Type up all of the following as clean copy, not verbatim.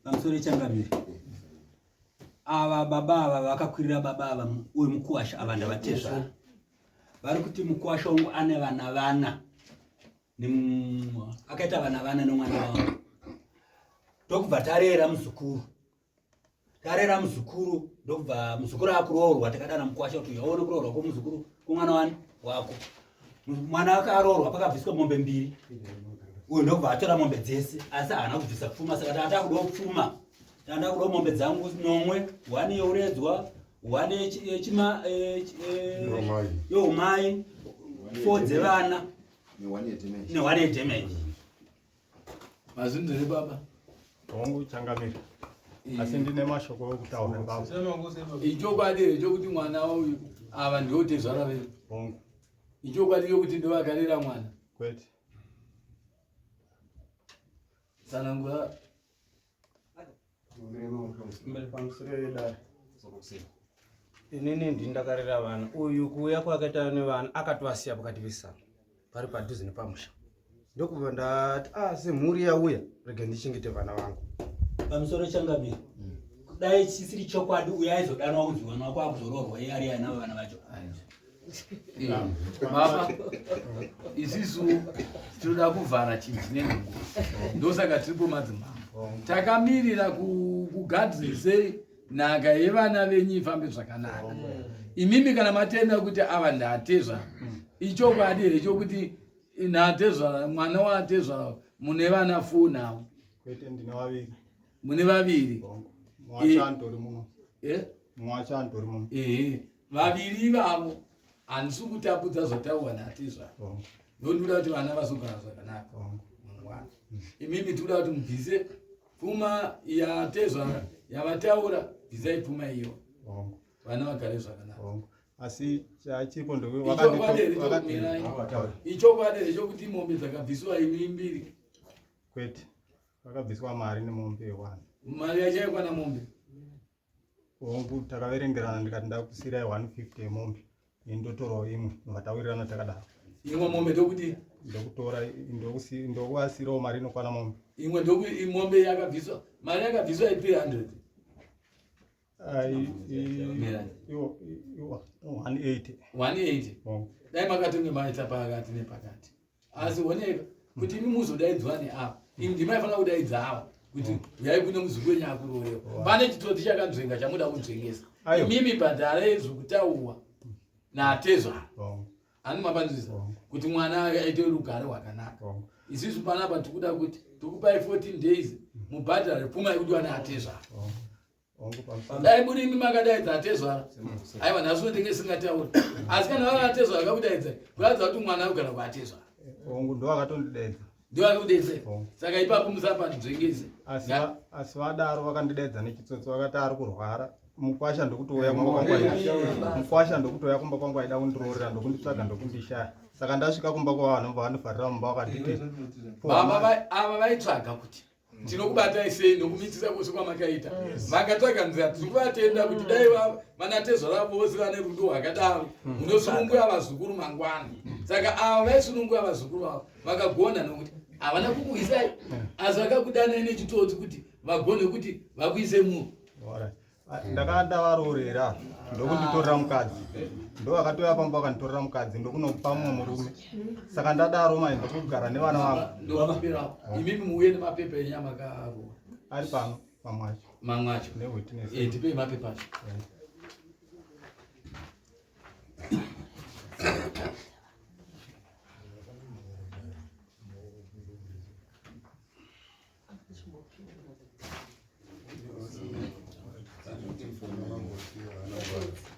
Pamusoro Changamire. Ava baba ava vakakwirira baba ava uyu mukuwasha ava ndavatezva. Vari kuti mukuwasha wangu ane vana. Akaita vana nomwana wavo. Ndokubva tarera muzukuru. Ndokubva muzukuru akuroorwa takadana mukuwasha kuti yaone kuroorwa kwomuzukuru kumwana wani wako. Mwana akaroorwa pakabviswa mombe 2. Uyu ndokubva atora mombe dzese asi haana kubvisa pfuma saka tata kuda kupfuma. Tanda kuda mombe dzangu 9, 1 yeuredzwa, 1 yechima yeumai, 4 dzevana ne1 yedamage. Mazindire baba wangu Changamire. Asi ndine mashoko okutaura baba. Ichokwadi chokuti mwana uyu ava ndiotezvara vedu. Wangu. Ichokwadi chokuti ndovagarira mwana. Kwete. Sanangura inini ndindakarira vana uyu kuuya kwakaita nevana akatovasiya pakati vesana pari padhuze nepamusha ndokubva ndati semhuri yauya rege ndichengete vana vangu. Pamusoro Changamire. Dai chisiri chokwadi uya aizodanwa kunzi mwana wako akuzoroorwa iye ari anavo vana vacho. baba isisu tinoda kuvhara chinhu chinenhungu ndosaka tiripo madzimambo takamirira kugadzise nhaka yevana venyu ifambe zvakanaka. Imimi kana matenda kuti ava ndatezva ichokwadi here chokuti ndatezva mwana watezva mune vana 4 navo. Kwete ndine 2. Mune 2. Mwachantori muno. Mwachantori muno. 2 vavo handisi kutapudza zvatauwa ndatezva. Ndoda kuti vana vazogara zvakanaka. Imimi tinoda kuti mubvise pfuma yatezva yavataura, bvisai pfuma iyo. Vana vagare zvakanaka. Asi chachipo ichokwadi chokuti mombe dzakabviswa imi 2. Kwete. Vakabviswa mari nemombe 1. Mari yachaikwa namombe. Wangu takaverengerana ndikati ndakusirai 150 yemombe. Indotorawo imwe vatawirirana takadaro. Imwe mombe ndokuti ndokutora ndokuasirawo mari inokwana mombe. Imwe ndokuti mombe yakabviswa mari yakabviswa 300. 180. Dai makatonge maita pakati nepakati. Asi oneka kuti imi muzodaidzwa neava. Imi ndimaifanira kudaidza ava kuti uyai kune muzukuru wenyu akuroorwa. Pane chitoti chakanzvenga chamuda kunzvengesa. Imimi bhadhara yezvokutaurwa natezva. Ani mabanzisa kuti mwana aite rugare rwakanaka. Isisu panapa tikuda kuti tukupai 14 days mubhadhara pfuma yekuti wana atezva. Dai muri imi makadaidza atezva. Aiwa nhasi ndenge singatauri. Asi kana vakatezva vakakudaidza kuratidza kuti mwana agara kuatezva. Wangu ndo akatondidaidza. Ndo akakudaidza. Saka ipapo musapandizvengese. Asi vadaro vakandidaidza nechitsotsi vakati ari kurwara. Mukwasha ndokutoya kumba kwangu aida kundiroorera ndokunditsvaga ndokundishaya. Saka ndasvika kumba kwavanhu vanobvarira mumba vakanditi. Baba ava vaitsvaga kuti tinokubatai sei nokumitisa kwose kwamakaita. Vakatsvaga nzira tikuvatenda kuti dai vanatezva ravo vose vane rudo rwakadaro munosunungura vazukuru mangwani. Saka ava vaisunungura vazukuru vavo vakagona nokuti havana kukuisai asi vakakudanai nechitodzi kuti vagone kuti vakuise munhu. Ndakanda varoorera ndokunditorera mukadzi. Ndo akatoya pamba akanditorera mukadzi ndokunopa mumwe murume. Saka ndadaro mai ndokugara nevana vangu. Ndokupira. Imimi muuye nemapepa enyama karo. Ari pano mamwacho. Mamwacho. Newitness. Tipe mapepa acho.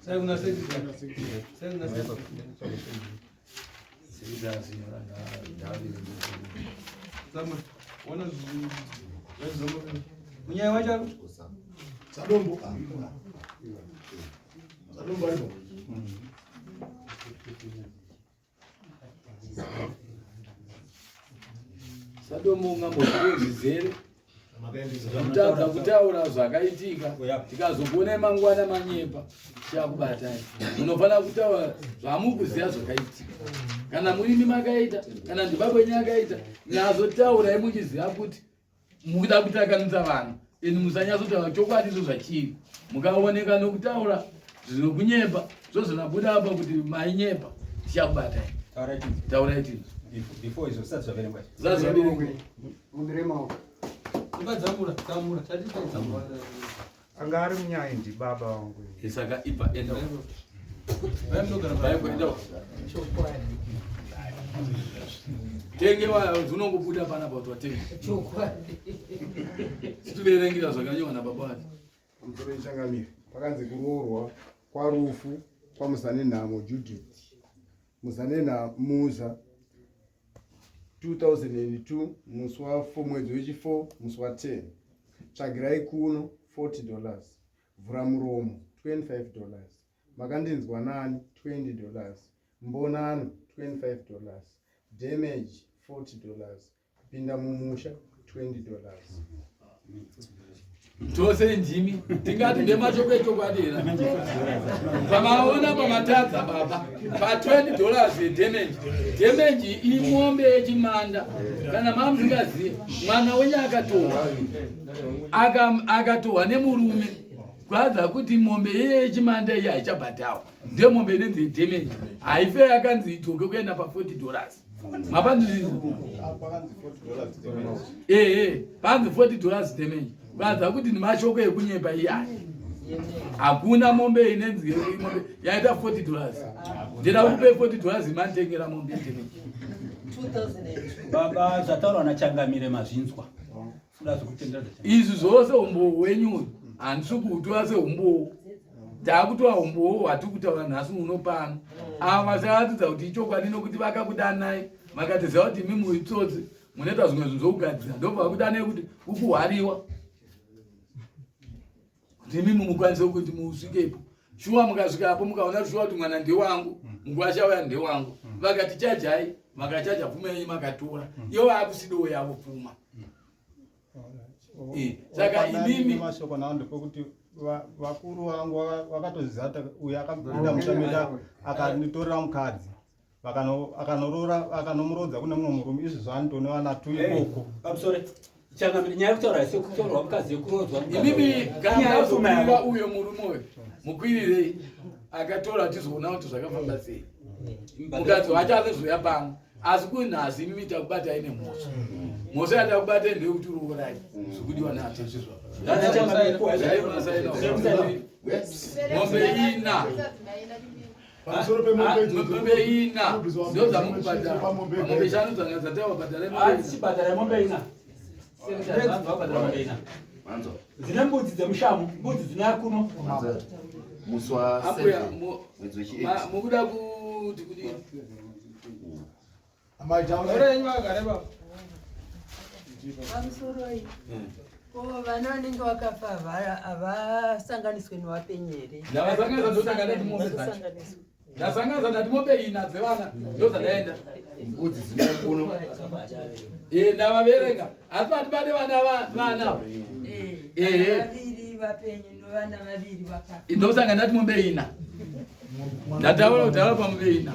Sai una serie. Sama wana munyaya wacha Sadombo. Sadombo hapo. Sadombo ngambozvizere. Kutadza kutaura zvakaitika tikazogona mangwana manyepa chakubatai. Munofanira kutaura zvamukuziva zvakaitika. Kana murimi makaita kana ndibaba wenyu akaita nyazotaura muchiziva kuti mukuda kutakanisa vanhu eni musanyatsotaura chokwadi izvo zvachiri mukaoneka nokutaura zvinokunyepa zvozvinabuda apa kuti mainyepa tichakubatai taurai tinhu before izvo zvisati zvaverengwa zvazaverengwa anga ari munyaindi baba wangu saka ipa enda tenge zvinongobuda panapa kuti watenge situverengira zvakanyorwa nababa vati pamusoro wechangamire pakanzi kuroorwa kwarufu kwamuzanenhamo Judith muzanenhamuza 2002 musi wa4 mwedzi wechi4 musi wa10 tsvagirai kuno $40 vhura muromo $25 makandinzwa nani $20 mbonano $25 damage $40 kupinda mumusha $20 tose ndimi tingati ndemachokwetokwadera pamaona pamatadza baba pa$20 damage imombe yechimanda kana mamusingazive mwana wenye akatohwa nemurume kwadza kuti mombe yechimanda iyi haichabhatawa ndiyo mombe inenzi damage haife yakanzi itoke kuenda pa$40 mapanzirizo panzi $40 damage kwadza kuti nemashoko ekunyepa iyani hakuna mombe inenzi mombe yaita $40 ndida kupe $40 imanditengera mombe damage baba zvataurwa nachangamire mazvinzwa izvi zvose umbowo hwenyu handisi kuutora seumbowo taakutora umbowo hwati kutaura nhasi uno pano ava sakaratidza kuti ichokwadi nokuti vakakudanai vakatiziva kuti imi muitsotsi munoita zvimwe zvinhu zvokugadzira ndobva vakudanai kuti ukuhwariwa kuti imi mukwanise kuti musvikepo shuwa mukasvikapo mukaona shuwa kuti mwana ndewangu nguva chauya ndewangu vakati chajai makachaja pfuma yenyu makatora ivo vaakusidowo yavo pfuma saka inimi mashoko nawo ndepekuti vakuru vangu vakatoziva uyo akapinda mushamida akanitorera mukadzi akanomurodza kune mumwe murume izvi zvanitonewa natu ikoko changamire nyaya yekutaura sekutorwa mukadzi yekurodzwa imimi gandazokuira uyo murume uyo mukwirirei akatora tizoona kuti zvakafamba sei mukadzi wacho azezoya pamwe asi kunhasi imimi takubatai nemhosva mhosva yatakubatai ndeyekuti urorai zvikudiwa neatezvizvo mombe ina mombe ina ndo dzamukubhadhara mombe shanu dzangadzatawabhadhara mombe ina dzine mbudzi dzemushamu mbudzi dzine kuno mukuda kuti kudini pamusoroi vana vanenge vakafa havasanganiswe nevapenyere ndavasanganisa ndosangana timombe dzacho ndasanganisa ndati mombe ina dzevana ndozadaenda mbudzi dzine kuno ndavaverenga asi pati pane vana vanavo vaviri vapenye novana vaviri vakafa ndosangana ndati mombe ina ndataura kutaura pamombe ina